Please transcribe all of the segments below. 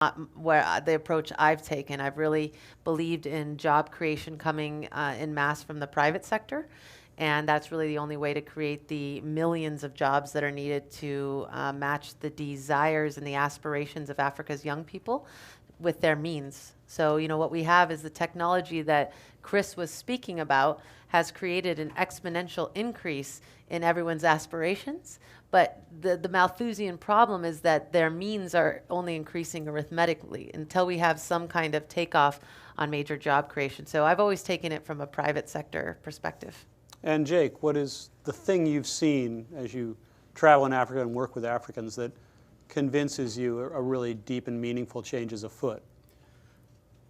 the approach I've taken. I've really believed in job creation coming in mass from the private sector. And that's really the only way to create the millions of jobs that are needed to match the desires and the aspirations of Africa's young people with their means. So, what we have is the technology that Chris was speaking about has created an exponential increase in everyone's aspirations. But the Malthusian problem is that their means are only increasing arithmetically until we have some kind of takeoff on major job creation. So I've always taken it from a private sector perspective. And Jake, what is the thing you've seen as you travel in Africa and work with Africans that convinces you a really deep and meaningful change is afoot?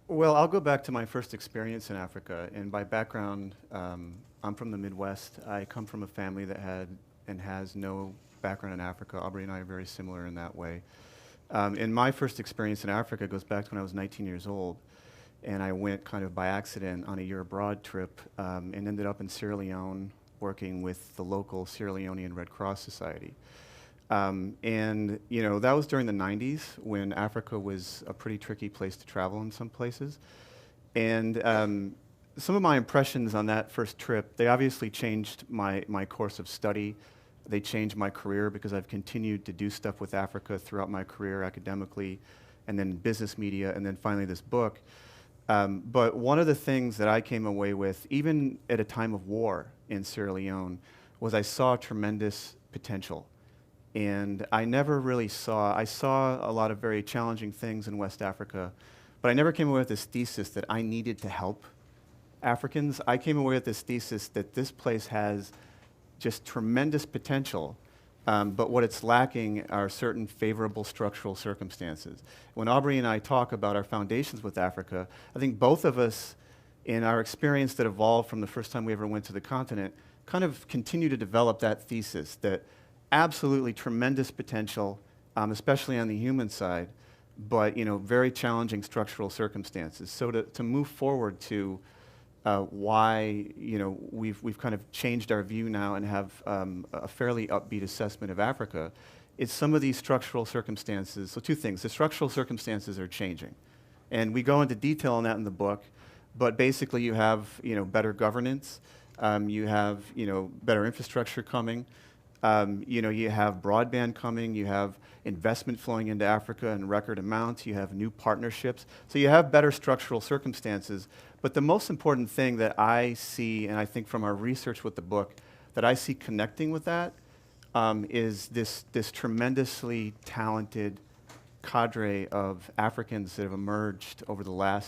Well, I'll go back to my first experience in Africa. And by background, I'm from the Midwest. I come from a family that had and has no background in Africa. Aubrey and I are very similar in that way. And my first experience in Africa goes back to when I was 19 years old. And I went kind of by accident on a year abroad trip and ended up in Sierra Leone working with the local Sierra Leonean Red Cross Society. And that was during the 90s when Africa was a pretty tricky place to travel in some places. And some of my impressions on that first trip, they obviously changed my course of study. They changed my career because I've continued to do stuff with Africa throughout my career academically, and then business media, and then finally this book. But one of the things that I came away with, even at a time of war in Sierra Leone, was I saw tremendous potential. And I never really I saw a lot of very challenging things in West Africa, but I never came away with this thesis that I needed to help Africans. I came away with this thesis that this place has just tremendous potential, but what it's lacking are certain favorable structural circumstances. When Aubrey and I talk about our foundations with Africa, I think both of us, in our experience that evolved from the first time we ever went to the continent, kind of continue to develop that thesis that absolutely tremendous potential, especially on the human side, but very challenging structural circumstances. So to move forward to why we've kind of changed our view now and have a fairly upbeat assessment of Africa, it's some of these structural circumstances. So two things: the structural circumstances are changing, and we go into detail on that in the book. But basically, you have better governance, you have better infrastructure coming. You have broadband coming, you have investment flowing into Africa in record amounts, you have new partnerships. So you have better structural circumstances. But the most important thing that I see, and I think from our research with the book, that I see connecting with that is this tremendously talented cadre of Africans that have emerged over the last